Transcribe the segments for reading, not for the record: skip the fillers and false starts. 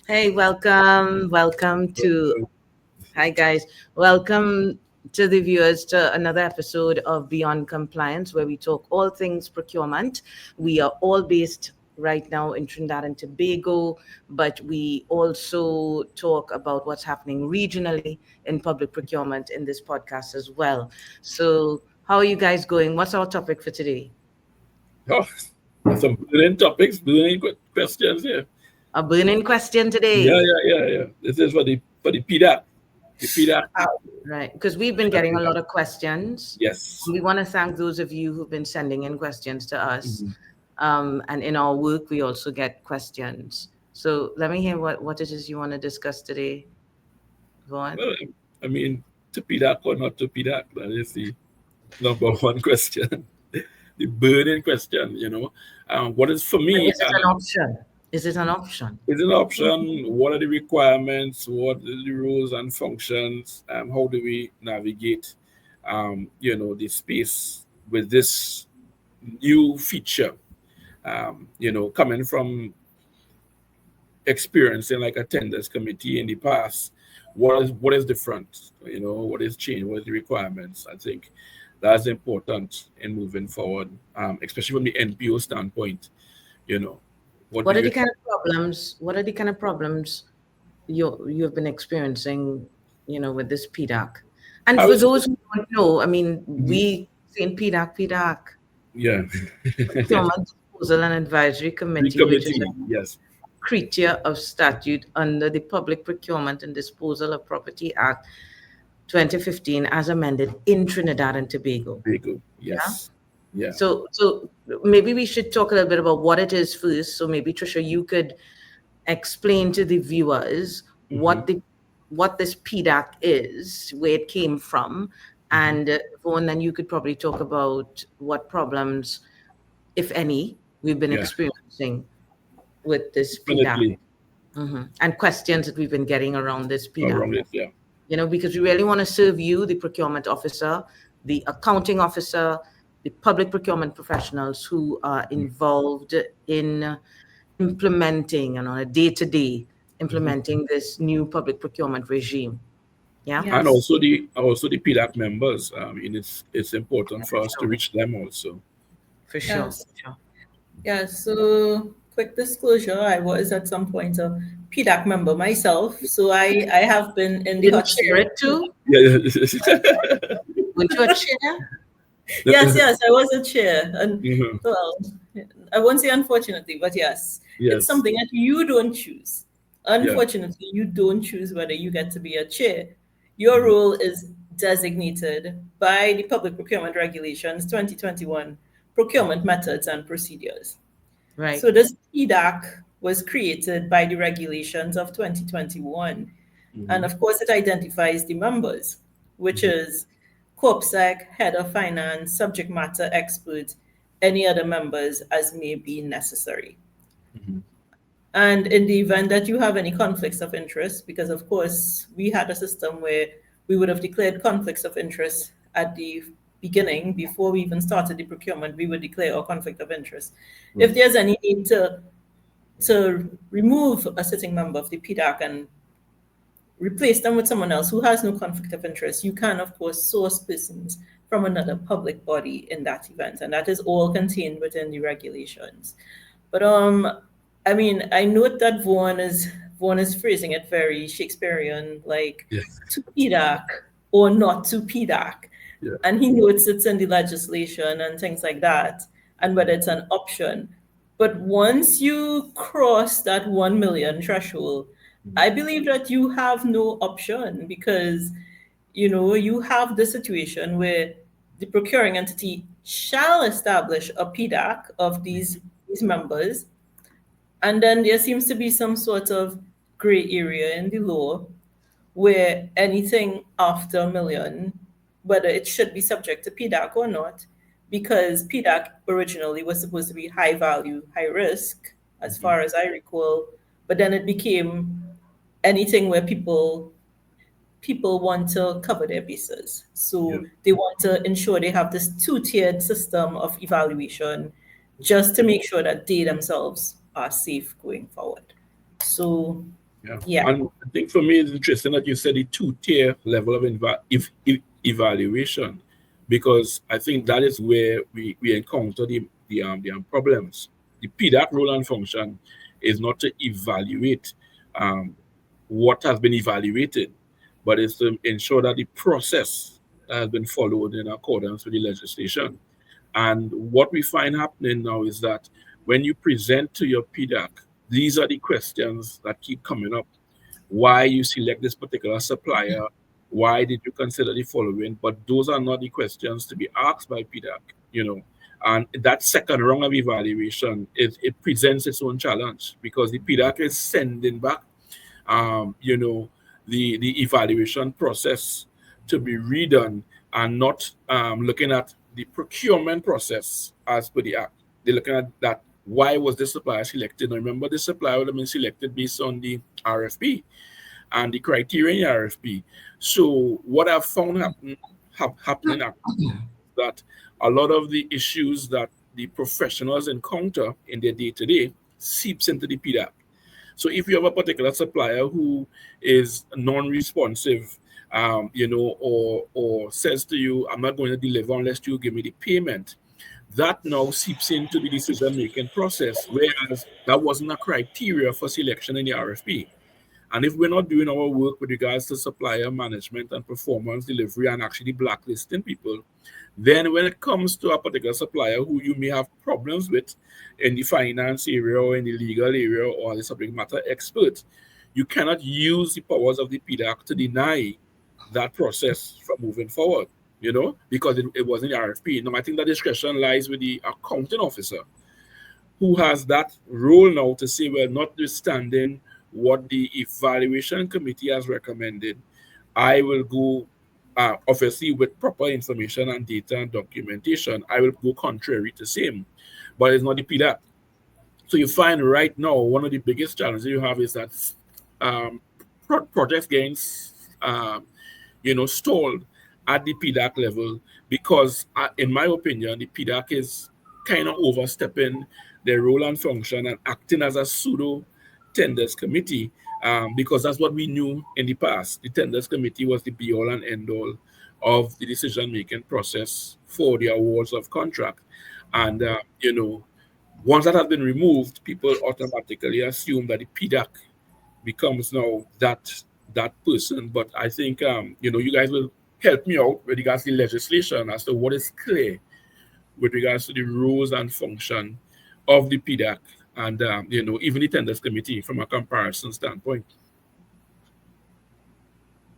Hey, hi guys. Welcome to the viewers to another episode of Beyond Compliance, where we talk all things procurement. We are all based right now in Trinidad and Tobago, but we also talk about what's happening regionally in public procurement in this podcast as well. So, how are you guys going? What's our topic for today? Oh, there's some brilliant topics, brilliant questions here. A burning question Yeah, today. yeah, yeah, yeah. This is for the PDAC. The PDAC. Right, because we've been getting a lot of questions. Yes. We want to thank those of you who've been sending in questions to us. Mhm. And in our work, we also get questions. So let me hear what it is you want to discuss today, Vaughn. Well, I mean, to PDAC or not to PDAC, that is the number one question, the burning question. What is for And me, is it an option? Is it an option? is an option? What are the requirements? What are the rules and functions? How do we navigate, the space with this new feature? Coming from experiencing like a tenders committee in the past, what is different? What is changed? What is the requirements? I think that's important in moving forward, especially from the NPO standpoint. You know, what do What are you the kind of problems? What are the kind of problems you've been experiencing, with this PDAC? And I for was those who don't know, I mean, Mhm. we say in PDAC, Yeah. Procurement Disposal and Advisory The Committee, which is committee, yes. creature of statute under the Public Procurement and Disposal of Property Act 2015 as amended in Trinidad and Tobago. Very good. Yeah. Yes. Yeah. So maybe we should talk a little bit about what it is first. So maybe Tricia, you could explain to the viewers Hmm. what this PDAC is, where it came from, Hmm. and Vaughan, then you could probably talk about what problems, if any, we've been Yeah. experiencing with this PDAC. Definitely And questions that we've been getting around this PDAC. around it. Yeah. Because we really want to serve you, the procurement officer, the accounting officer, the public procurement professionals who are involved in implementing and on a day-to-day Mhm. implementing this new public procurement regime. Yeah, And Yes, also the PDAC members. And it's important for for us to sure, reach them also. for sure, yes, for sure. yes. So, quick disclosure: I was at some point a PDAC member myself, so I have been in the Didn't hot seat chair of. it too? Yeah. Weren't you a chair? Yes, yes, I was a chair, and Mhm. well, I won't say unfortunately, but yes, it's Yes. something that you don't choose. Yeah. Unfortunately, you don't choose whether you get to be a chair. Your Mhm. role is designated by the Public Procurement Regulations 2021 Procurement Methods and Procedures. Right. So this PDAC was created by the regulations of 2021. And Mhm. of course, it identifies the members, which Mhm. is CorpSec, head of finance, subject matter expert, any other members as may be necessary. Mhm. And in the event that you have any conflicts of interest, because of course we had a system where we would have declared conflicts of interest at the beginning before we even started the procurement, we would declare our conflict of interest. If Right. there's any need to remove a sitting member of the PDAC and replace them with someone else who has no conflict of interest, you can of course source persons from another public body in that event, and that is all contained within the regulations. But I mean, I note that Vaughan is phrasing it very Shakespearean, like Yes. to PDAC or not to PDAC. Yeah. And he notes it's in the legislation and things like that, and whether it's an option. But once you cross that 1 million threshold, Mhm. I believe that you have no option because you have the situation where the procuring entity shall establish a PDAC of these members, and then there seems to be some sort of gray area in the law where anything after a million, whether it should be subject to PDAC or not, because PDAC originally was supposed to be high value, high risk, as Mhm. far as I recall, but then it became anything where people want to cover their bases. Yeah. So they want to ensure they have this two-tiered system of evaluation just to make sure that they themselves are safe going forward. So Yeah. And I think for me, it's interesting that you said the two-tier level of evaluation, because I think that is where we encounter the problems. The PDAC role and function is not to evaluate um, what has been evaluated, but it's to ensure that the process has been followed in accordance with the legislation. And what we find happening now is that when you present to your PDAC, these are the questions that keep coming up. Why you select this particular supplier? Why did you consider the following? But those are not the questions to be asked by PDAC. And that second round of evaluation, it presents its own challenge, because the PDAC is sending back, the evaluation process to be redone, and not looking at the procurement process as per the act. They're looking at that. Why was this supplier selected? Now, remember, this supplier would have been selected based on the RFP and the criteria in the RFP. So what I've found happening is that a lot of the issues that the professionals encounter in their day-to-day seeps into the PDAC. So if you have a particular supplier who is non-responsive, or says to you, I'm not going to deliver unless you give me the payment, that now seeps into the decision-making process, whereas that wasn't a criteria for selection in the RFP. And if we're not doing our work with regards to supplier management and performance delivery and actually blacklisting people, then when it comes to a particular supplier who you may have problems with in the finance area or in the legal area or the subject matter expert, you cannot use the powers of the PDAC to deny that process from moving forward, because it wasn't the RFP. Now, I think that discretion lies with the accounting officer, who has that role now to say, well, notwithstanding what the evaluation committee has recommended, I will go, obviously with proper information and data and documentation, I will go contrary to same, but it's not the PDAC. So you find right now, one of the biggest challenges you have is that projects getting stalled at the PDAC level, because in my opinion, the PDAC is kind of overstepping their role and function and acting as a pseudo tenders committee, because that's what we knew in the past. The tenders committee was the be all and end all of the decision making process for the awards of contract. And once that has been removed, people automatically assume that the PDAC becomes now that person. But I think you guys will help me out with regards to the legislation as to what is clear with regards to the rules and function of the PDAC and even the tenders committee from a comparison standpoint.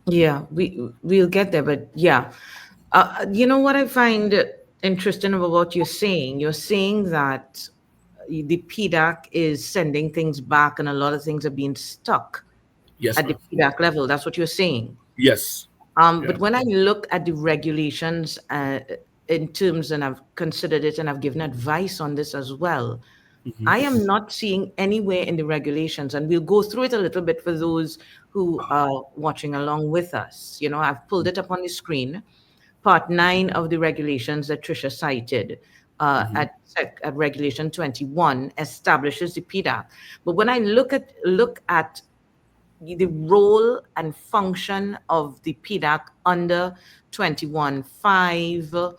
Yeah, we'll get there, but yeah, what I find interesting about what you're saying. You're saying that the PDAC is sending things back, and a lot of things are being stuck Yes, at the PDAC level. That's what you're saying. Yes. But when I look at the regulations in terms, and I've considered it and I've given advice on this as well, I am not seeing anywhere in the regulations, and we'll go through it a little bit for those who are watching along with us. I've pulled it up on the screen. Part 9 of the regulations that Tricia cited at Regulation 21 establishes the PDAC. But when I look at the role and function of the PDAC under 21.5,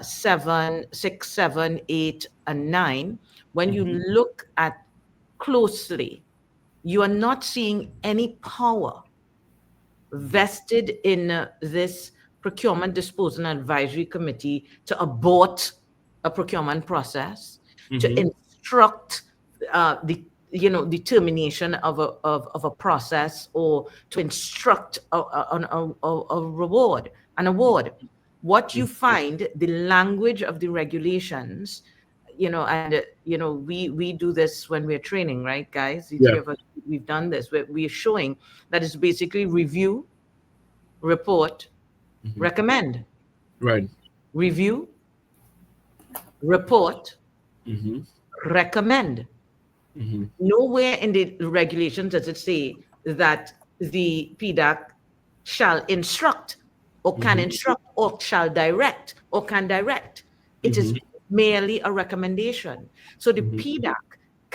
7, 6, 7, 8, and 9, when you look at closely, you are not seeing any power vested in this Procurement Disposal Advisory Committee to abort a procurement process, to instruct the termination of a process, or to instruct a reward, an award. What you find, the language of the regulations, we do this when we're training, right, guys? The three of us, we've done this. We're showing that it's basically review, report, recommend. Right. Review, report, recommend. Nowhere in the regulations does it say that the PDAC shall instruct, or can instruct, or shall direct, or can direct. It is merely a recommendation. So the PDAC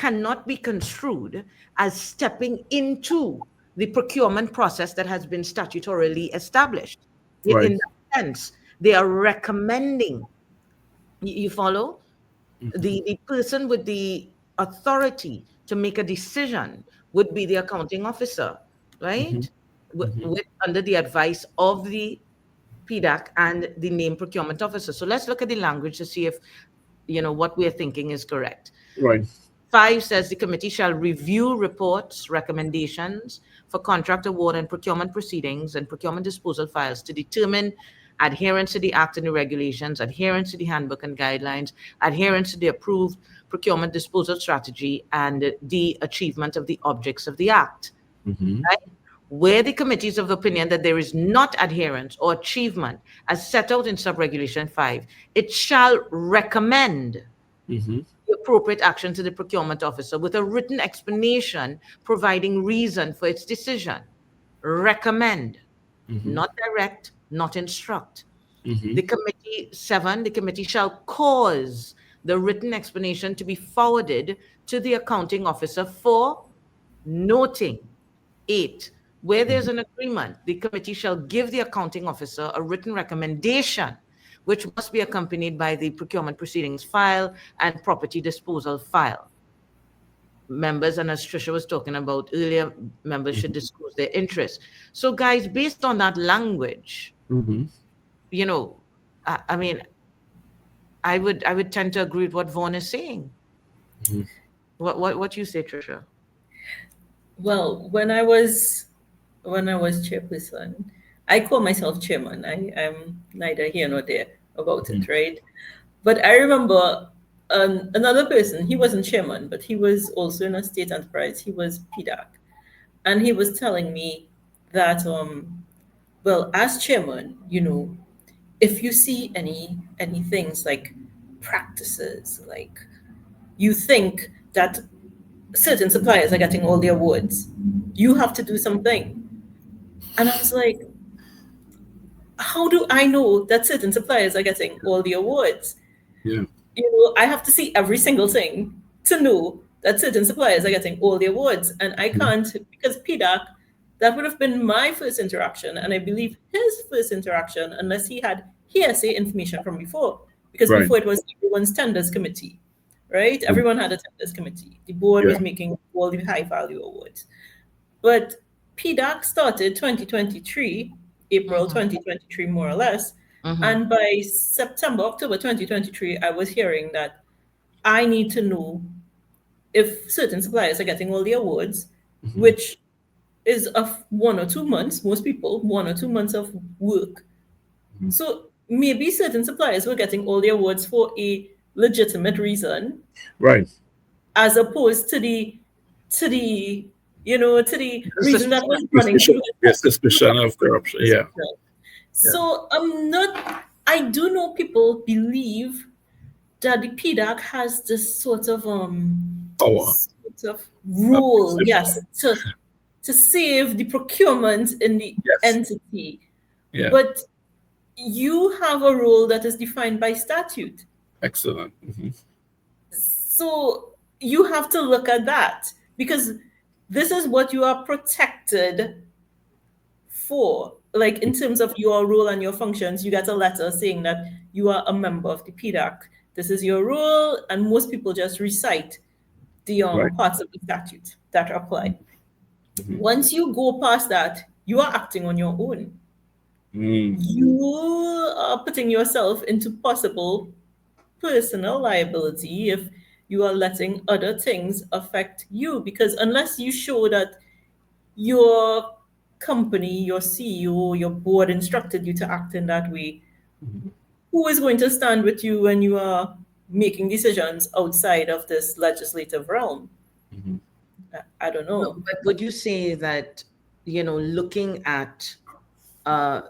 cannot be construed as stepping into the procurement process that has been statutorily established. Right. In that sense, they are recommending. You follow? The person with the authority to make a decision would be the accounting officer, right? Under the advice of the PDAC and the named procurement officer. So let's look at the language to see if what we're thinking is correct. Right. 5 says the committee shall review reports, recommendations for contract award and procurement proceedings and procurement disposal files to determine adherence to the act and the regulations, adherence to the handbook and guidelines, adherence to the approved procurement disposal strategy, and the achievement of the objects of the act. Right? Where the committee is of the opinion that there is not adherence or achievement as set out in sub-regulation 5, it shall recommend the appropriate action to the procurement officer with a written explanation providing reason for its decision. Recommend, not direct, not instruct. The committee, 7, the committee shall cause the written explanation to be forwarded to the accounting officer for noting. 8, where there's an agreement, the committee shall give the accounting officer a written recommendation, which must be accompanied by the procurement proceedings file and property disposal file. Members, and as Tricia was talking about earlier, members should disclose their interests. So guys, based on that language, I mean, I would tend to agree with what Vaughn is saying. What you say, Tricia? Well, when I was chairperson, I call myself chairman. I'm neither here nor there about it, right? But I remember another person, he wasn't chairman, but he was also in a state enterprise. He was PDAC. And he was telling me that, well, as chairman, if you see any things like practices, like you think that certain suppliers are getting all the awards, you have to do something. And I was like, how do I know that certain suppliers are getting all the awards? Yeah. I have to see every single thing to know that certain suppliers are getting all the awards. And I can't, because PDAC, that would have been my first interaction. And I believe his first interaction, unless he had hearsay information from before, because before it was everyone's tenders committee, right? Everyone had a tenders committee. The board was making all the high value awards. But PDAC started 2023, April 2023, more or less. And by September, October 2023, I was hearing that I need to know if certain suppliers are getting all the awards, which is of 1 or 2 months, most people, 1 or 2 months of work. So maybe certain suppliers were getting all the awards for a legitimate reason. Right. As opposed to the reason that was running through. Yes, suspicion of corruption. Yeah. So I do know people believe that the PDAC has this sort of power, sort of rule, to save the procurement in the entity. Yeah. But you have a role that is defined by statute. Excellent. So you have to look at that, because this is what you are protected for. Like in terms of your role and your functions, you get a letter saying that you are a member of the PDAC. This is your role, and most people just recite the parts of the statute that apply. Once you go past that, you are acting on your own. You are putting yourself into possible personal liability if you are letting other things affect you, because unless you show that your company, your CEO, your board instructed you to act in that way, who is going to stand with you when you are making decisions outside of this legislative realm? I don't know. But would you say that, looking at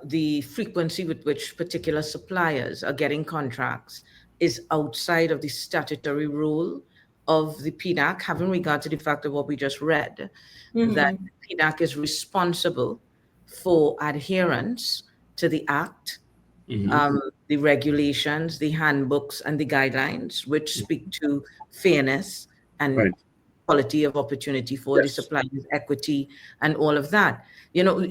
the frequency with which particular suppliers are getting contracts is outside of the statutory rule of the PDAC, having regard to the fact of what we just read, that PDAC is responsible for adherence to the Act, the regulations, the handbooks, and the guidelines, which speak to fairness and quality of opportunity for the Yes. suppliers, equity, and all of that. You know,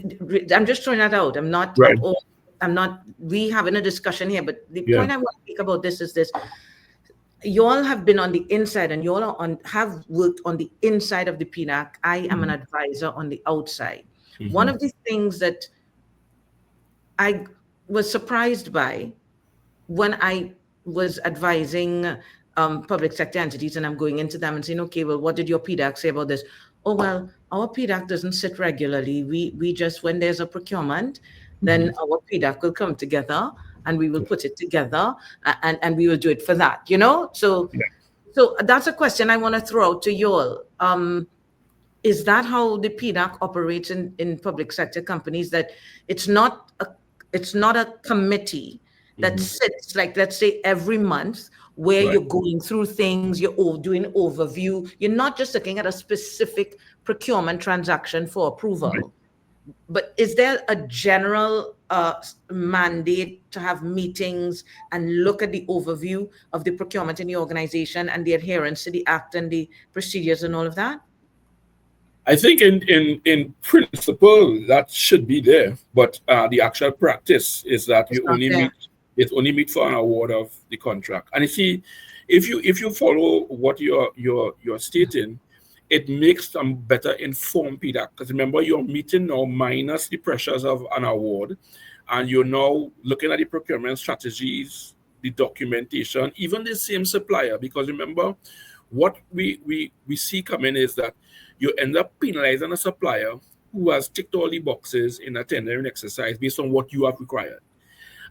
I'm just throwing that out. I'm not Right. at all. I'm not. We having a discussion here, but the Yeah. point I want to make about this is this: you all have been on the inside, and you all have worked on the inside of the PDAC. I am an advisor on the outside. One of the things that I was surprised by when I was advising public sector entities, and I'm going into them and saying, okay, well, what did your PDAC say about this? Oh, well, our PDAC doesn't sit regularly. We just, when there's a procurement, then our PDAC will come together and we will put it together and we will do it for that, you know? So, Yeah. so that's a question I want to throw out to you all. Is that how the PDAC operates in public sector companies, that it's not a committee that sits, like, let's say every month, where Right. you're going through things, you're doing overview, you're not just looking at a specific procurement transaction for approval, but is there a general mandate to have meetings and look at the overview of the procurement in the organization and the adherence to the act and the procedures and all of that? I think in principle that should be there, but the actual practice is that It's you not only there. meet it only meet for an award of the contract. And you see, if you follow what you're stating, it makes them better informed PDAC. Because remember, you're meeting now minus the pressures of an award, and you're now looking at the procurement strategies, the documentation, even the same supplier. Because remember, what we see coming is that you end up penalizing a supplier who has ticked all the boxes in a tendering exercise based on what you have required.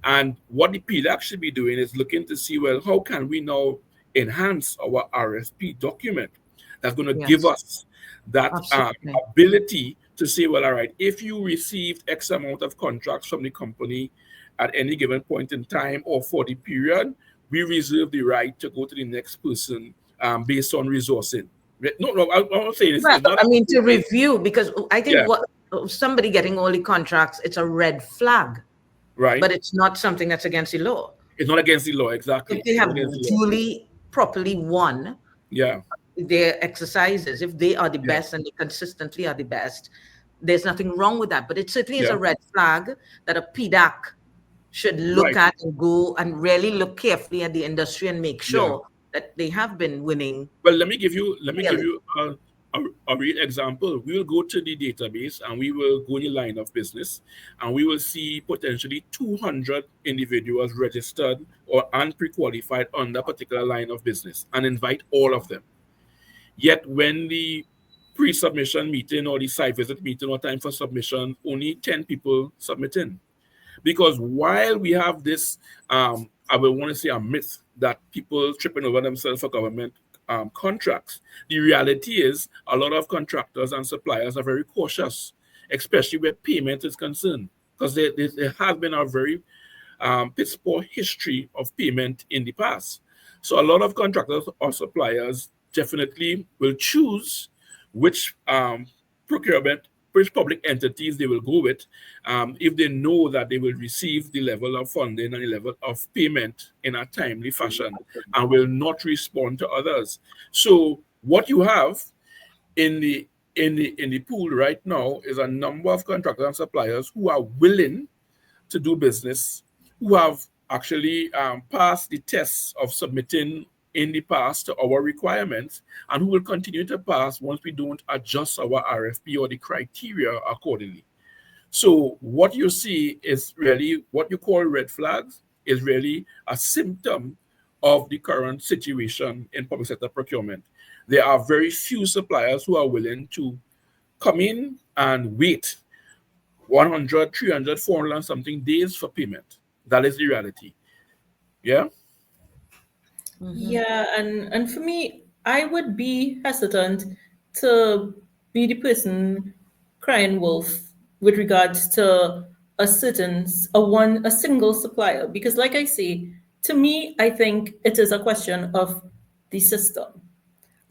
And what the PDAC should be doing is looking to see, well, how can we now enhance our RFP document that's going to give Yes, us that absolutely. ability to say, well, all right, if you received X amount of contracts from the company at any given point in time or for the period, we reserve the right to go to the next person based on resourcing. No, I'm not saying Well, it's not. I mean, to review, because I think Yeah, what somebody getting all the contracts, it's a red flag, right. but it's not something that's against the law. It's not against the law, If exactly. they It's not have against the law. duly, properly won Yeah, their exercises, if they are the yeah, best and they consistently are the best, there's nothing wrong with that. But it certainly is yeah, a red flag that a PDAC should look right. at and go and really look carefully at the industry and make Yeah. sure that they have been winning Well, let me give fairly. you a real example. We will go to the database and we will go in the line of business, and we will see potentially 200 individuals registered or unpre-qualified on that particular line of business, and invite all of them. Yet when the pre-submission meeting or the site visit meeting or time for submission, only 10 people submitting. Because while we have this, I will want to say a myth that people tripping over themselves for government contracts, the reality is a lot of contractors and suppliers are very cautious, especially where payment is concerned, because there has been a very piss poor history of payment in the past. So a lot of contractors or suppliers definitely will choose which which public entities they will go with, if they know that they will receive the level of funding and the level of payment in a timely fashion and will not respond to others. So what you have in the pool right now is a number of contractors and suppliers who are willing to do business, who have actually passed the tests of submitting in the past to our requirements, and who will continue to pass once we don't adjust our RFP or the criteria accordingly. So what you see is really what you call red flags is really a symptom of the current situation in public sector procurement. There are very few suppliers who are willing to come in and wait 100, 300, 400 and something days for payment. That is the reality. Yeah. Yeah, and for me, I would be hesitant to be the person crying wolf with regards to a single supplier, because like I say, to me, I think it is a question of the system.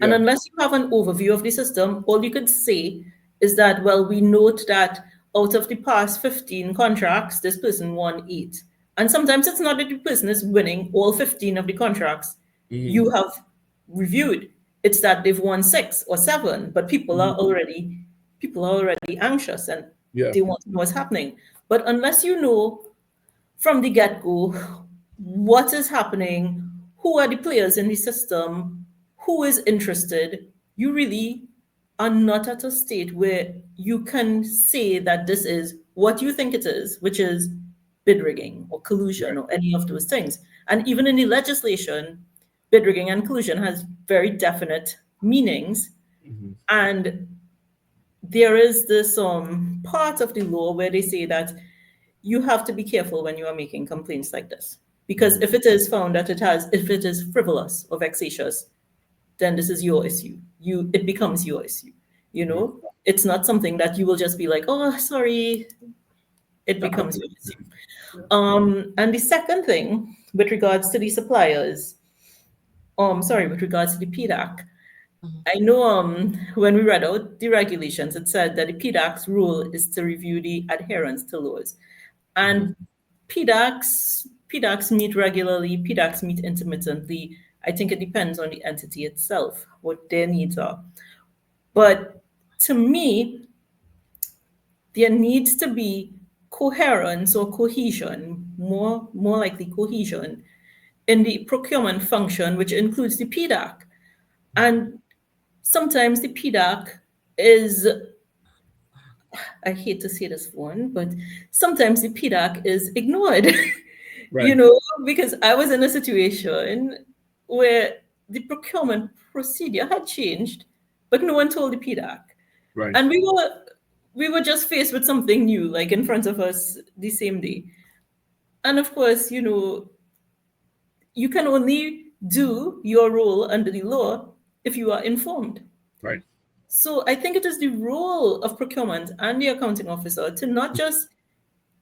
And Yeah. unless you have an overview of the system, all you could say is that, well, we note that out of the past 15 contracts, this person won 8. And sometimes it's not that the person is winning all 15 of the contracts Mhm. you have reviewed. it's that they've won 6 or 7, but people are already anxious and Yeah. they want to know what's happening. But unless you know from the get-go what is happening, who are the players in the system, who is interested, you really are not at a state where you can say that this is what you think it is, which is bid rigging or collusion or any of those things. And even in the legislation, bid rigging and collusion has very definite meanings. And there is this part of the law where they say that you have to be careful when you are making complaints like this. Because if it is found that if it is frivolous or vexatious, then this is your issue. It becomes your issue. It's not something that you will just be like, oh, sorry. It becomes your issue. And the second thing, with regards to the suppliers, with regards to the PDAC, I know when we read out the regulations, it said that the PDAC's role is to review the adherence to laws. And PDACs meet regularly, PDACs meet intermittently. I think it depends on the entity itself, what their needs are. But to me, there needs to be coherence or cohesion, more likely cohesion, in the procurement function, which includes the PDAC. And sometimes the PDAC is, I hate to say this one, but sometimes the PDAC is ignored, because I was in a situation where the procurement procedure had changed, but no one told the PDAC. Right. And we were just faced with something new, like in front of us the same day. And of course, you can only do your role under the law if you are informed. Right. So I think it is the role of procurement and the accounting officer to not just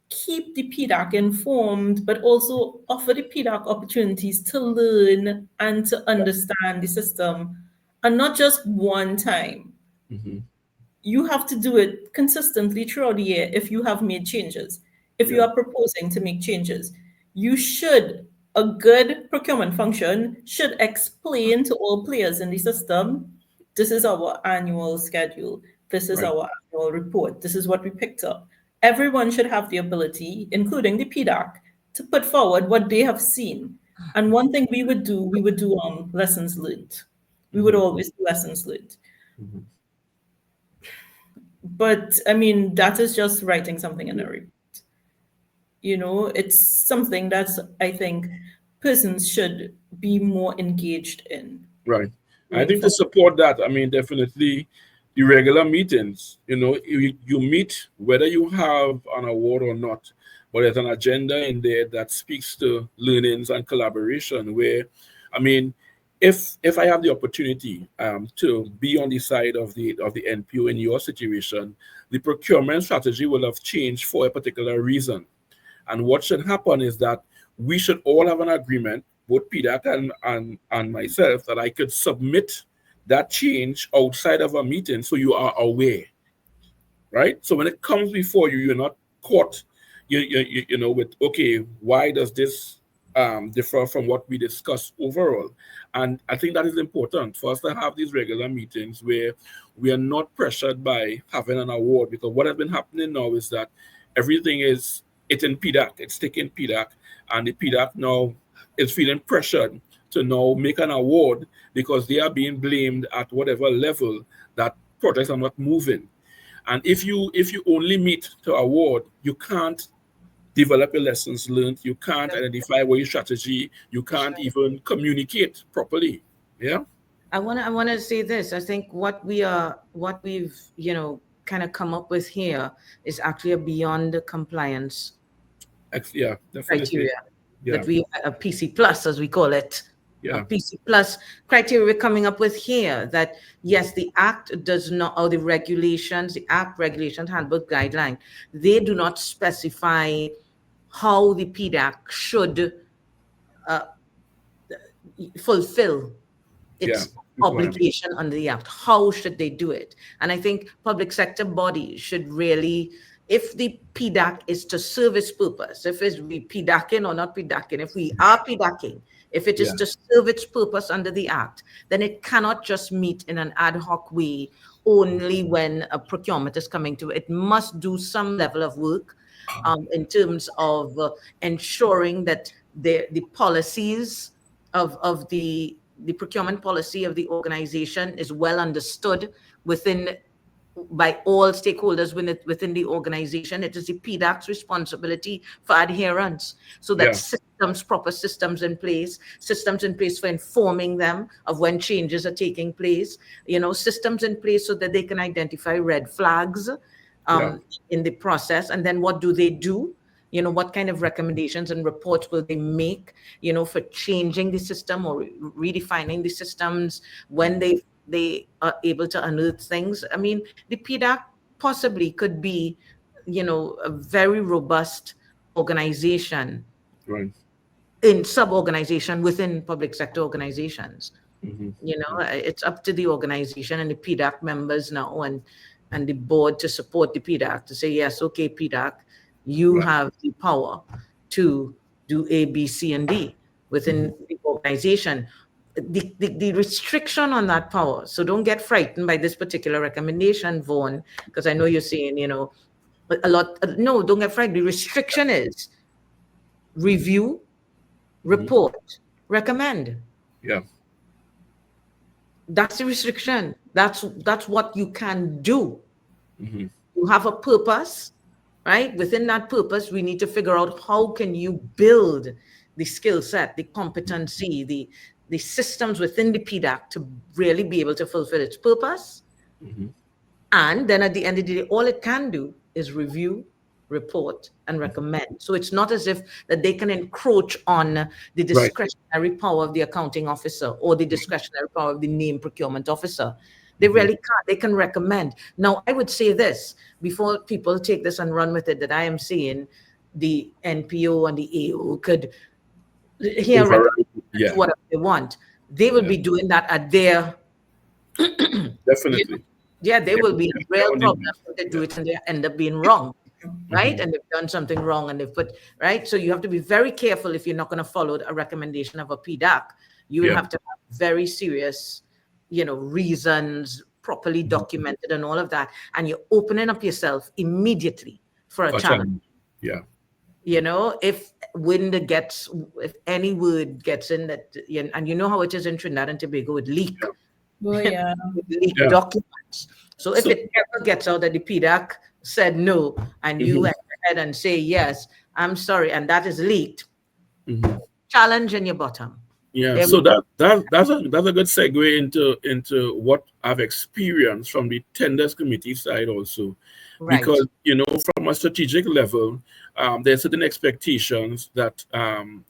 keep the PDAC informed, but also offer the PDAC opportunities to learn and to understand the system, and not just one time. You have to do it consistently throughout the year if you have made changes. If you are proposing to make changes, a good procurement function should explain to all players in the system, this is our annual schedule, this is our annual report, this is what we picked up. Everyone should have the ability, including the PDAC, to put forward what they have seen. And one thing we would do lessons learned. We would always do lessons learned. But I mean, that is just writing something in a report. It's something that I think persons should be more engaged in. Right. I think to support that, I mean, definitely the regular meetings, you meet whether you have an award or not, but there's an agenda in there that speaks to learnings and collaboration where, I mean, if I have the opportunity to be on the side of the NPO in your situation, the procurement strategy will have changed for a particular reason. And what should happen is that we should all have an agreement, both PDAC and myself, that I could submit that change outside of a meeting so you are aware, right? So when it comes before you, you're not caught, with, okay, why does this differ from what we discussed overall? And I think that is important for us to have these regular meetings where we are not pressured by having an award, because what has been happening now is that everything it's in PDAC, it's taking PDAC, and the PDAC now is feeling pressured to now make an award because they are being blamed at whatever level that projects are not moving. And if you only meet to award, you can't develop your lessons learned, you can't identify what your strategy, you can't even communicate properly. Yeah. I want to say this. I think what we've kind of come up with here is actually a beyond the compliance criteria. Yeah. That we a PC plus, as we call it. Yeah. A PC plus criteria we're coming up with here, that yes, the act does not, or the regulations, the act regulations, handbook guideline, they do not specify how the PDAC should fulfill its obligation under the act. How should they do it? And I think public sector bodies should really, if the PDAC is to serve its purpose, if it's we PDACing or not PDACing, if we are PDACing, if it is to serve its purpose under the Act, then it cannot just meet in an ad hoc way only when a procurement is coming to it. It must do some level of work in terms of ensuring that the policies of the procurement policy of the organization is well understood by all stakeholders within the organization. It is the PDAC's responsibility for adherence, so that proper systems in place for informing them of when changes are taking place, systems in place so that they can identify red flags in the process. And then what do they do? What kind of recommendations and reports will they make, for changing the system or redefining the systems when they are able to unearth things. I mean, the PDAC possibly could be, a very robust organization, right, in sub-organization within public sector organizations. Mm-hmm. It's up to the organization and the PDAC members now and the board to support the PDAC, to say, yes, okay, PDAC, you have the power to do A, B, C, and D within the organization. The restriction on that power. So don't get frightened by this particular recommendation, Vaughn, because I know you're saying, a lot. No, don't get frightened. The restriction is review, report, recommend. Yeah. That's the restriction. That's what you can do. Mm-hmm. You have a purpose, right? Within that purpose, we need to figure out how can you build the skill set, the competency, the systems within the PDAC to really be able to fulfill its purpose. Mm-hmm. And then at the end of the day, all it can do is review, report, and recommend. So it's not as if that they can encroach on the discretionary power of the accounting officer or the discretionary power of the named procurement officer. They really can't. They can recommend. Now, I would say this, before people take this and run with it, that I am saying the NPO and the AO could whatever they want. They will be doing that at their definitely. They will be real problems if they do it and they end up being wrong, right? And they've done something wrong and they've put right. So you have to be very careful if you're not going to follow a recommendation of a PDAC. You will have to have very serious, reasons, properly documented and all of that. And you're opening up yourself immediately for a challenge. Yeah. If any word gets in that, and you know how it is in Trinidad and Tobago with leak. Oh, yeah. Leak documents. So if it ever gets out that the PDAC said no, and you went ahead and say, yes, I'm sorry, and that is leaked, challenge in your bottom. Yeah, so that's a good segue into what I've experienced from the tenders committee side also. Right. Because, from a strategic level, there are certain expectations that,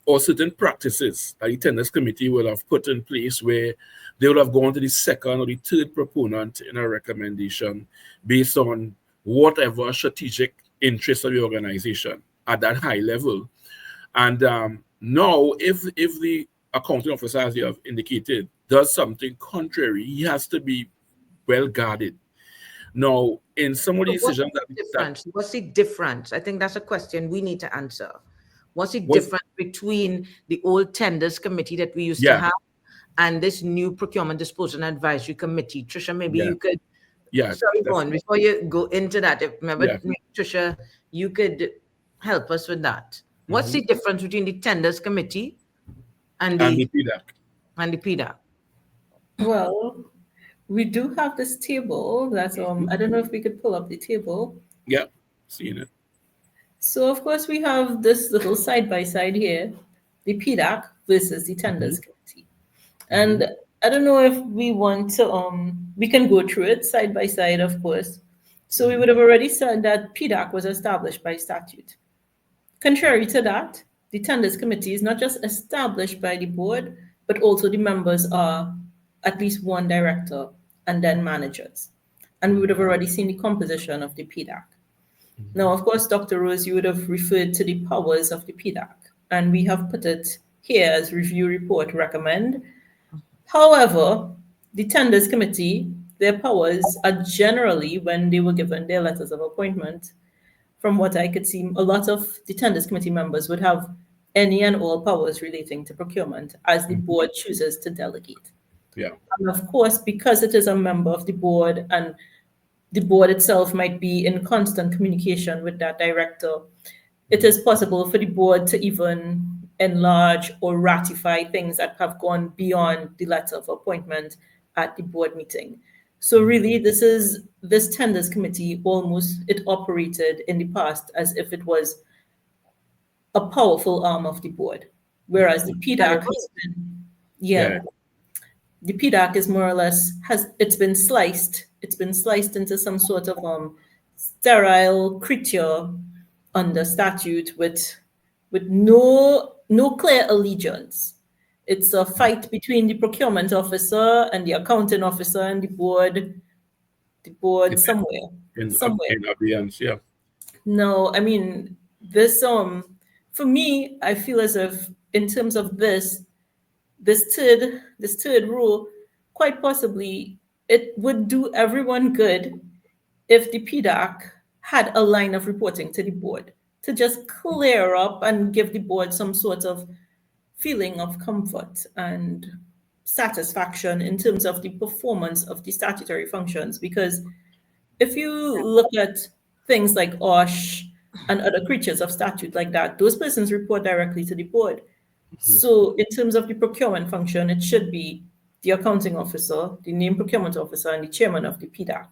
or certain practices that the tenders committee will have put in place where they will have gone to the second or the third proponent in a recommendation based on whatever strategic interest of the organization at that high level. And now, if the accounting officer, as you have indicated, does something contrary, he has to be well guarded. Now, in some of the decisions what's the difference? I think that's a question we need to answer. What's the difference between the old tenders committee that we used to have and this new Procurement Disposal Advisory Committee? Tricia, maybe you could. Yeah. Sorry, Vaughn, before you go into that, Tricia, you could help us with that. What's the difference between the tenders committee and the PDAC? And the PDAC? Well, we do have this table that I don't know if we could pull up the table. Yeah, seeing it. So of course we have this little side by side here, the PDAC versus the tenders committee. And I don't know if we want to we can go through it side by side, of course. So we would have already said that PDAC was established by statute. Contrary to that, the tenders committee is not just established by the board, but also the members are at least one director and then managers. And we would have already seen the composition of the PDAC. Now, of course, Dr. Rose, you would have referred to the powers of the PDAC, and we have put it here as review, report, recommend. However, the tenders committee, their powers are generally, when they were given their letters of appointment, from what I could see, a lot of the tenders committee members would have any and all powers relating to procurement as the board chooses to delegate. Yeah. And of course, because it is a member of the board and the board itself might be in constant communication with that director, it is possible for the board to even enlarge or ratify things that have gone beyond the letter of appointment at the board meeting. So really, this tenders committee it operated in the past as if it was a powerful arm of the board, whereas the PDAC has been, the PDAC is more or less it's been sliced into some sort of sterile creature under statute with no clear allegiance. It's a fight between the procurement officer and the accounting officer and the board somewhere. In abeyance, yeah. No, I mean, this for me, I feel as if in terms of this third rule, quite possibly it would do everyone good if the PDAC had a line of reporting to the board to just clear up and give the board some sort of feeling of comfort and satisfaction in terms of the performance of the statutory functions. Because if you look at things like OSH and other creatures of statute like that, those persons report directly to the board. So in terms of the procurement function, it should be the accounting officer, the named procurement officer, and the chairman of the PDAC.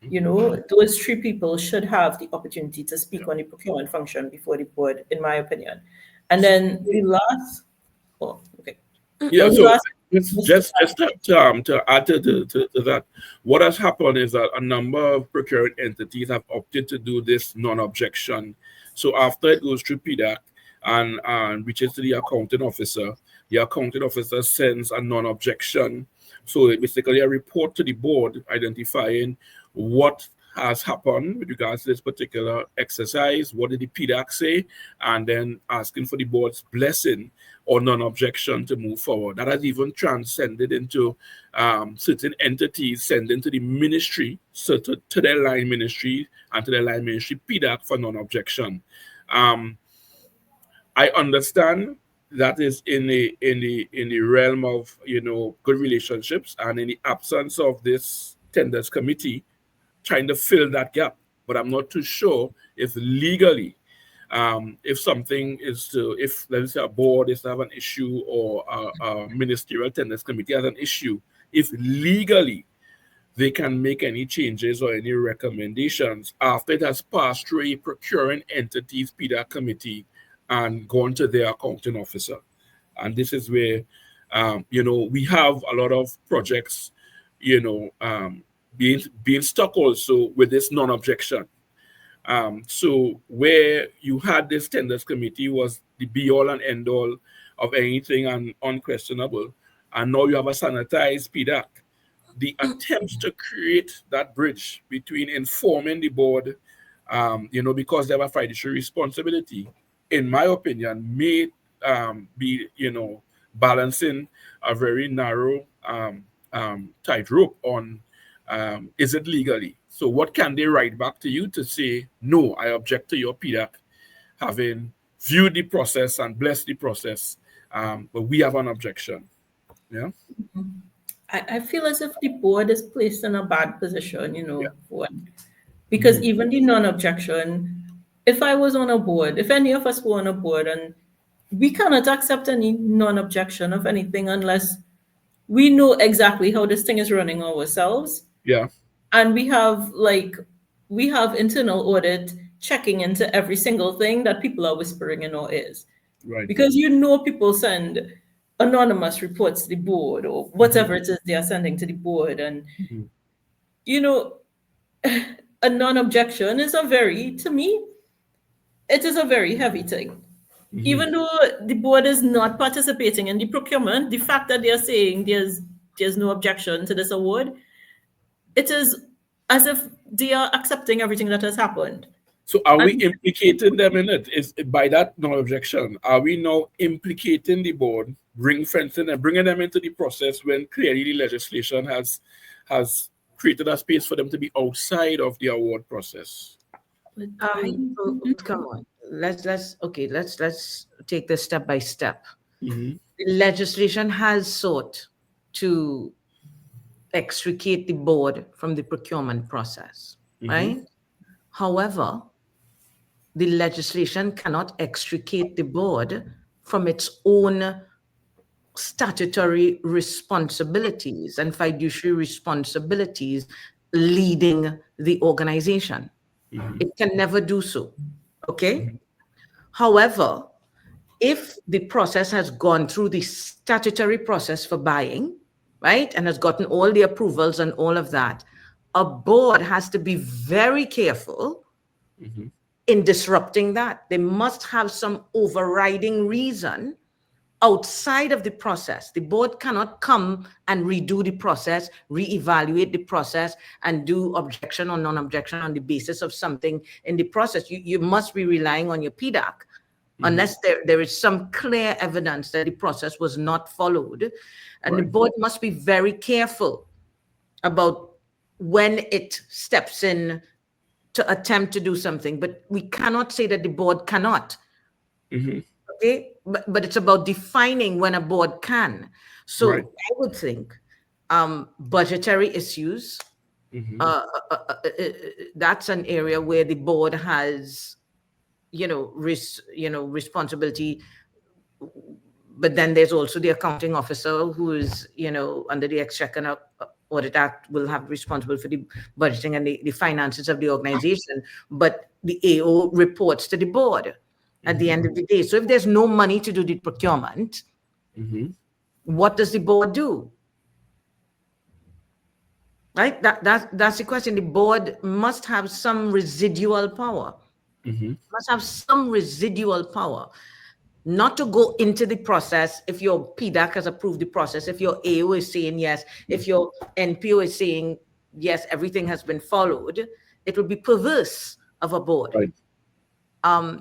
You know, those three people should have the opportunity to speak on the procurement function before the board, in my opinion. And then the last, just to add to that, what has happened is that a number of procurement entities have opted to do this non-objection. So after it goes through PDAC and reaches to the accounting officer sends a non-objection. So it basically a report to the board identifying what has happened with regards to this particular exercise, what did the PDAC say, and then asking for the board's blessing or non-objection to move forward. That has even transcended into certain entities sending to the ministry, so to their line ministry and to their line ministry PDAC for non-objection. I understand that is in the realm of, you know, good relationships and in the absence of this tenders committee trying to fill that gap, but I'm not too sure if legally, if something is to, if let's say a board is to have an issue or a ministerial tenders committee has an issue, if legally they can make any changes or any recommendations after it has passed through a procuring entity's PDAC committee and gone to their accounting officer. And this is where, you know, we have a lot of projects, you know, being stuck also with this non-objection. So where you had this tenders committee was the be-all and end-all of anything and unquestionable, and now you have a sanitized PDAC. The attempts to create that bridge between informing the board, you know, because they have a fiduciary responsibility, in my opinion, may be, you know, balancing a very narrow tightrope on is it legally? So what can they write back to you to say, no, I object to your PDAC having viewed the process and blessed the process, but we have an objection. Yeah. I feel as if the board is placed in a bad position, you know, because even the non-objection, if I was on a board, if any of us were on a board, and we cannot accept any non-objection of anything unless we know exactly how this thing is running ourselves. Yeah. And we have internal audit checking into every single thing that people are whispering in our ears. Right. Because you know people send anonymous reports to the board or whatever it is they are sending to the board. And, you know, a non-objection is to me, it is a very heavy thing. Even though the board is not participating in the procurement, the fact that they are saying there's no objection to this award, it is as if they are accepting everything that has happened. So are we implicating them in it? Is by that non-objection, are we now implicating the board, ring-fencing and bringing them into the process when clearly the legislation has created a space for them to be outside of the award process? Come on. let's take this step by step. Mhm. Legislation has sought to extricate the board from the procurement process, right? However, the legislation cannot extricate the board from its own statutory responsibilities and fiduciary responsibilities leading the organization. It can never do so. Okay? However, if the process has gone through the statutory process for buying, right, and has gotten all the approvals and all of that, a board has to be very careful in disrupting that. They must have some overriding reason outside of the process. The board cannot come and redo the process, reevaluate the process, and do objection or non-objection on the basis of something in the process. You must be relying on your PDAC unless there is some clear evidence that the process was not followed. And the board must be very careful about when it steps in to attempt to do something. But we cannot say that the board cannot. Okay, but it's about defining when a board can. So I would think budgetary issues, that's an area where the board has, responsibility. But then there's also the accounting officer who is, under the Exchequer Audit Act will have responsible for the budgeting and the finances of the organization. But the AO reports to the board at the end of the day. So if there's no money to do the procurement, what does the board do? Right? That's the question. The board must have some residual power. Must have some residual power. Not to go into the process if your PDAC has approved the process, if your AO is saying yes, if your NPO is saying yes, everything has been followed, it would be perverse of a board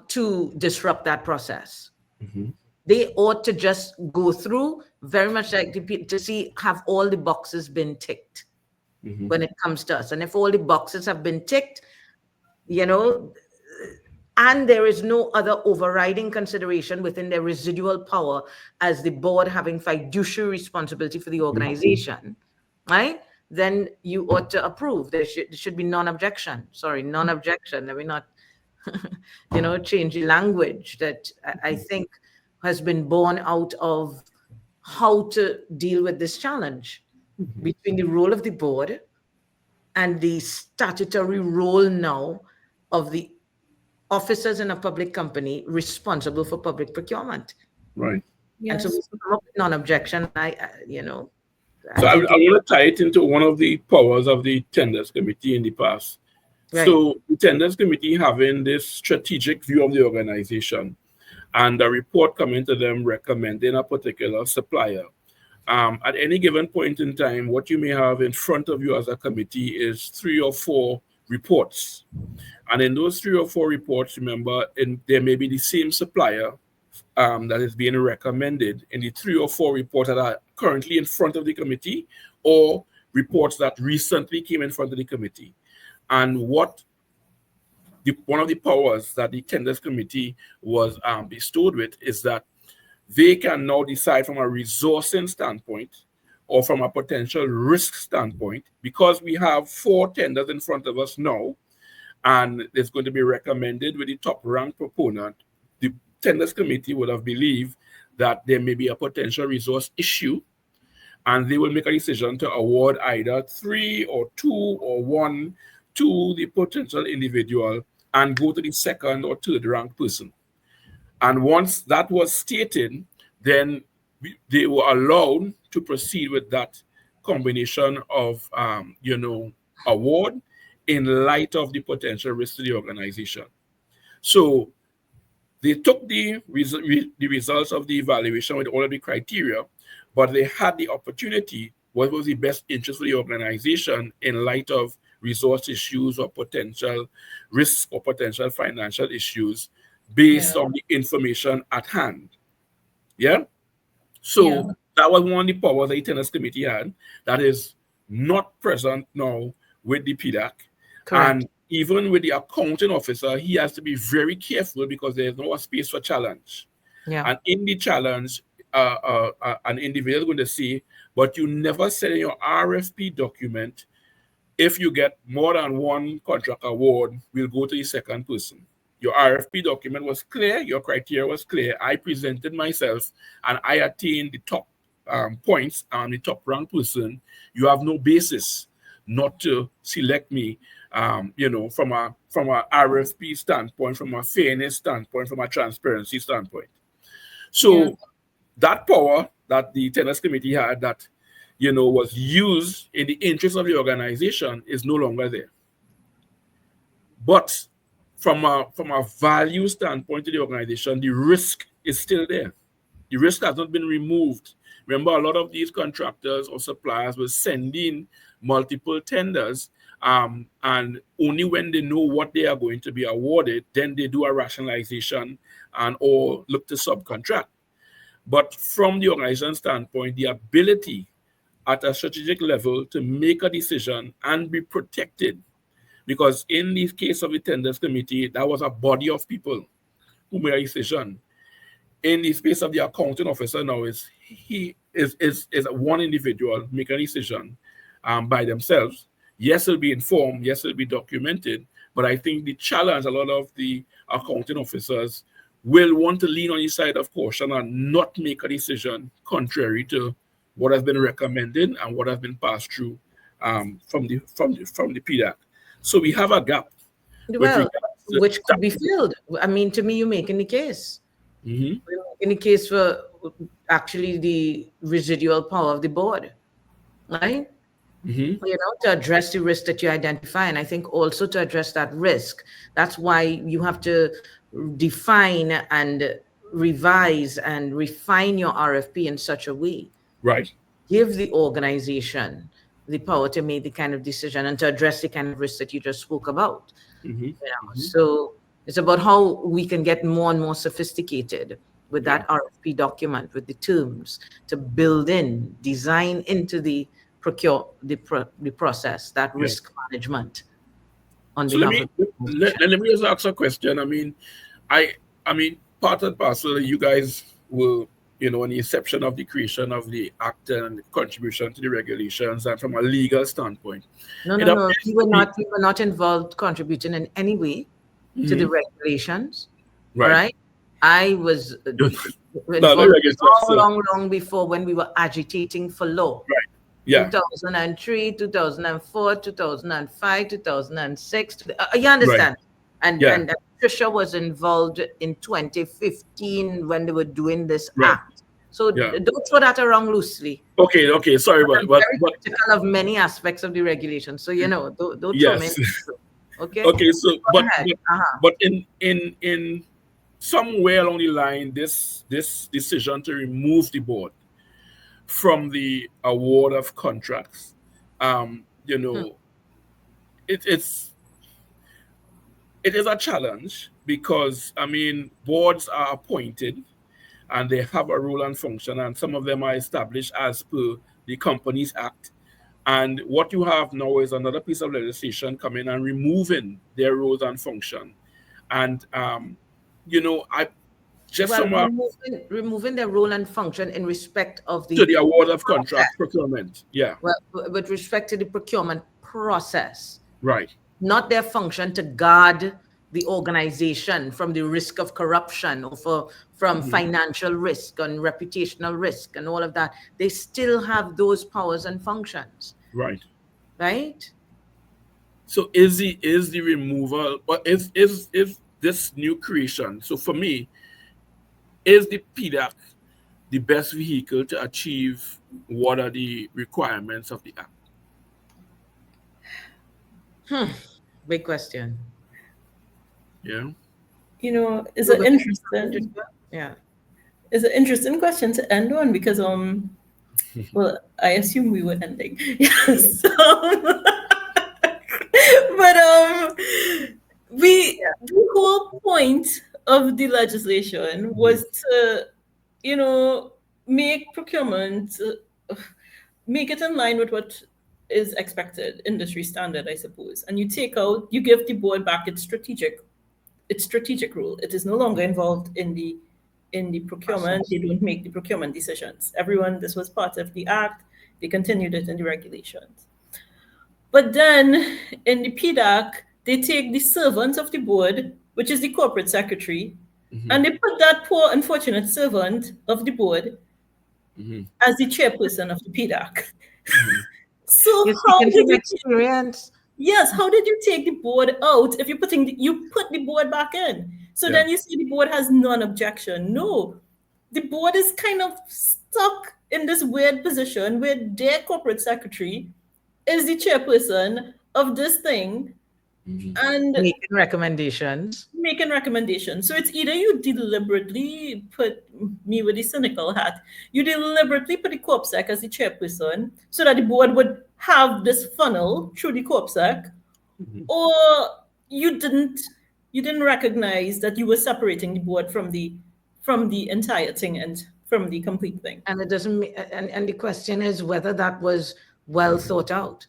to disrupt that process. They ought to just go through very much like to see have all the boxes been ticked when it comes to us. And if all the boxes have been ticked, and there is no other overriding consideration within their residual power as the board having fiduciary responsibility for the organization, right? Then you ought to approve. There should be non-objection. Sorry, non-objection. Let me not, change the language that I think has been born out of how to deal with this challenge between the role of the board and the statutory role now of the officers in a public company responsible for public procurement. Right. Yes. And so we come up with non-objection. So I want to tie it into one of the powers of the Tenders Committee in the past. Right. So the Tenders Committee having this strategic view of the organization and a report coming to them recommending a particular supplier. At any given point in time, what you may have in front of you as a committee is 3 or 4 reports. And in those 3 or 4 reports, remember, there may be the same supplier that is being recommended in the 3 or 4 reports that are currently in front of the committee or reports that recently came in front of the committee. And one of the powers that the Tenders Committee was bestowed with is that they can now decide from a resourcing standpoint or from a potential risk standpoint, because we have 4 tenders in front of us now, and it's going to be recommended with the top ranked proponent. The Tenders Committee would have believed that there may be a potential resource issue, and they will make a decision to award either 3 or 2 or 1 to the potential individual and go to the second or third ranked person. And once that was stated, then they were allowed to proceed with that combination of, award in light of the potential risk to the organization. So they took the results of the evaluation with all of the criteria, but they had the opportunity, what was the best interest for the organization in light of resource issues or potential risks or potential financial issues based on the information at hand. So that was one of the powers the Tenders Committee had that is not present now with the PDAC. Correct. And even with the accounting officer, he has to be very careful because there's no space for challenge. Yeah. And in the challenge, an individual is going to say, but you never said in your RFP document, if you get more than one contract award, we'll go to the second person. Your RFP document was clear, your criteria was clear. I presented myself and I attained the top points. I'm the top ranked person. You have no basis not to select me, from a RFP standpoint, from a fairness standpoint, from a transparency standpoint. So that power that the tenders committee had that, was used in the interest of the organization is no longer there. But from a value standpoint to the organization, the risk is still there. The risk has not been removed. Remember, a lot of these contractors or suppliers will send in multiple tenders, and only when they know what they are going to be awarded, then they do a rationalization and or look to subcontract. But from the organization standpoint, the ability at a strategic level to make a decision and be protected, because in the case of the tenders committee, that was a body of people who made a decision. In the space of the accounting officer now, is one individual making a decision by themselves. Yes, it'll be informed. Yes, it'll be documented. But I think the challenge, a lot of the accounting officers will want to lean on the side of caution and not make a decision contrary to what has been recommended and what has been passed through from the PDAC. So we have a gap. Well, which could be filled. I mean, to me, you're making the case. Mm-hmm. We're making the case for actually the residual power of the board, right? Mm-hmm. To address the risk that you identify. And I think also to address that risk, that's why you have to define and revise and refine your RFP in such a way. Right. Give the organization the power to make the kind of decision and to address the kind of risk that you just spoke about. Mm-hmm. So it's about how we can get more and more sophisticated with that RFP document, with the terms, to build in, design into the process, that risk management. So let me just ask a question. I mean, part and parcel, you guys will, in the inception of the creation of the act and the contribution to the regulations, and from a legal standpoint. No. We were not involved contributing in any way to the regulations. Right. All right. I was long before, when we were agitating for law. Right. Yeah. 2003, 2004, 2005, 2006. You understand? Right. And Tricia was involved in 2015 when they were doing this act. So don't throw that around loosely. Okay. Sorry, but critical of many aspects of the regulation. So don't throw me. Okay. Okay. So, but in somewhere along the line, this decision to remove the board from the award of contracts, it is a challenge because, boards are appointed and they have a role and function, and some of them are established as per the Companies Act. And what you have now is another piece of legislation coming and removing their roles and function. And, removing their role and function in respect of the award of contract procurement. Yeah. Well, with respect to the procurement process. Right. Not their function to guard the organization from the risk of corruption or from financial risk and reputational risk and all of that. They still have those powers and functions. Right. Right. So is the removal, or is this new creation? So for me, is the PDAC the best vehicle to achieve what are the requirements of the act? Big question. Yeah. It's an interesting. Yeah. It's an interesting question to end on because well, I assume we were ending. Yes. But the whole point of the legislation was to, make procurement, make it in line with what is expected, industry standard, I suppose, and you give the board back its strategic role. It is no longer involved in the procurement. They don't make the procurement decisions. This was part of the act. They continued it in the regulations. But then in the PDAC, they take the servant of the board, which is the corporate secretary, and they put that poor unfortunate servant of the board as the chairperson of the PDAC. So how did you experience? Yes, how did you take the board out if you put the board back in? So then you see the board has non-objection. No, the board is kind of stuck in this weird position where their corporate secretary is the chairperson of this thing and making recommendations. So it's either you deliberately put me with the cynical hat, you deliberately put the CorpSec as the chairperson so that the board would have this funnel through the CorpSec, or you didn't recognize that you were separating the board from the entire thing and from the complete thing. And it doesn't. And the question is whether that was well thought out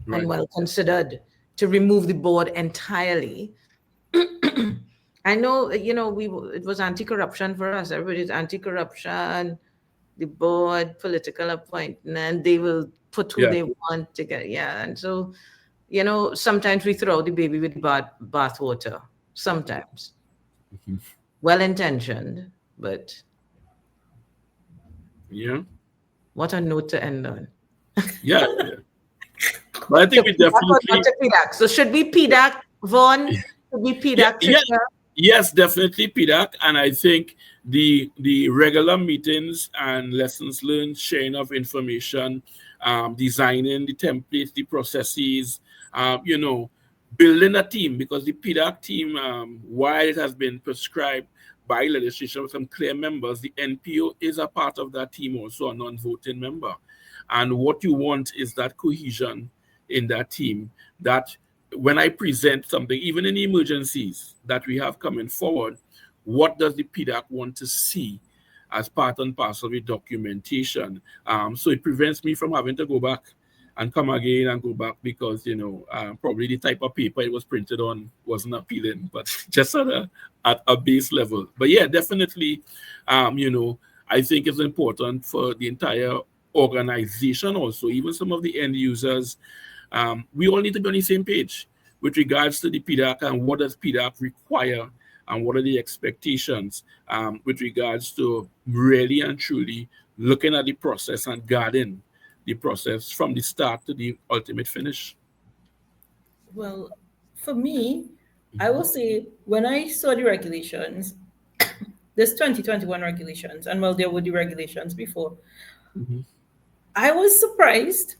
and well considered to remove the board entirely. I know, it was anti-corruption for us. Everybody's anti-corruption, the board, political appointment, they will put who they want to get. Yeah. And so, sometimes we throw the baby with bath water. Sometimes. Well-intentioned, but. Yeah. What a note to end on. Yeah. But I think we definitely. So should we PDAC, Vaughn? Should we PDAC? Yes, definitely PDAC. And I think the regular meetings and lessons learned, sharing of information, designing the templates, the processes, building a team, because the PDAC team, while it has been prescribed by legislation with some clear members, the NPO is a part of that team, also a non-voting member. And what you want is that cohesion in that team, that when I present something, even in emergencies that we have coming forward, what does the PDAC want to see as part and parcel of the documentation? So it prevents me from having to go back and come again and go back because, probably the type of paper it was printed on wasn't appealing, but just at a base level. But yeah, definitely, I think it's important for the entire organization also, even some of the end users. We all need to be on the same page with regards to the PDAC and what does PDAC require and what are the expectations with regards to really and truly looking at the process and guarding the process from the start to the ultimate finish. Well, for me, I will say when I saw the regulations, this 2021 regulations, and there were the regulations before, I was surprised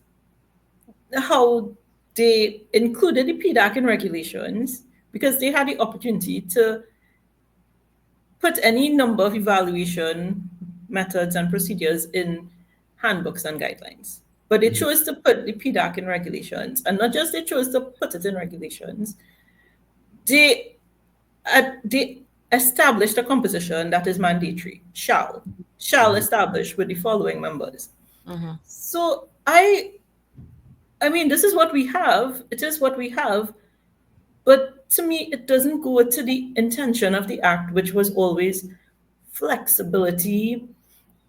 how they included the PDAC in regulations because they had the opportunity to put any number of evaluation methods and procedures in handbooks and guidelines. But they chose to put the PDAC in regulations, and not just they chose to put it in regulations, they established a composition that is mandatory, shall establish with the following members. So I mean, this is what we have. It is what we have. But to me, it doesn't go to the intention of the act, which was always flexibility,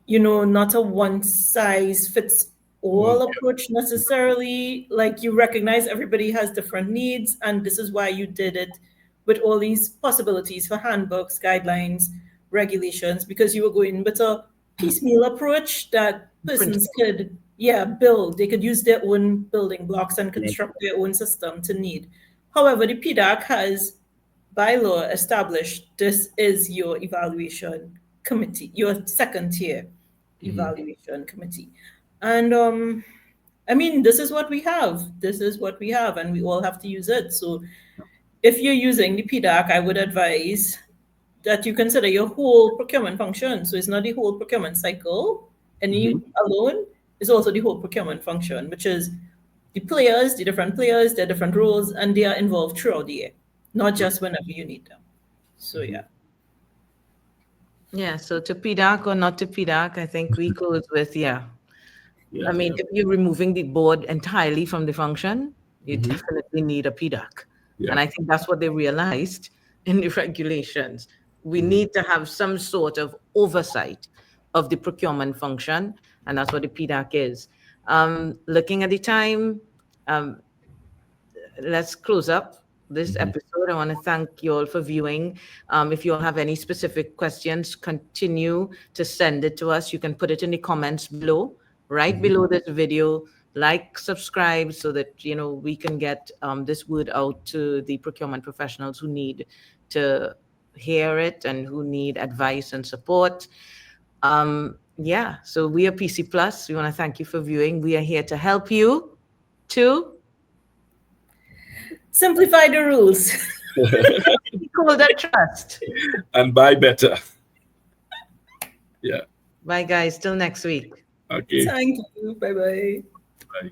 not a one-size-fits-all approach necessarily. Like you recognize everybody has different needs, and this is why you did it with all these possibilities for handbooks, guidelines, regulations, because you were going with a piecemeal approach that persons could build. They could use their own building blocks and construct their own system to need. However, the PDAC has by law established this is your evaluation committee, your second tier evaluation committee. And I mean, this is what we have. And we all have to use it. So if you're using the PDAC, I would advise that you consider your whole procurement function. So it's not the whole procurement cycle alone. Is also the whole procurement function, which is the different players, their different roles, and they are involved throughout the year, not just whenever you need them. So, Yeah, so to PDAC or not to PDAC, I think we go with, Yeah. I mean, if you're removing the board entirely from the function, you Mhm. definitely need a PDAC. Yeah. And I think that's what they realized in the regulations. We need to have some sort of oversight of the procurement function, and that's what the PDAC is. Looking at the time, um, let's close up this episode. I want to thank you all for viewing. If you all have any specific questions, continue to send it to us. You can put it in the comments below, right below this video. Like, subscribe, so that we can get this word out to the procurement professionals who need to hear it and who need advice and support. Yeah, so we are PC Plus. We want to thank you for viewing. We are here to help you to Simplify the rules. call that trust. And buy better. Yeah. Bye, guys. Till next week. Okay. Thank you. Bye bye. Bye.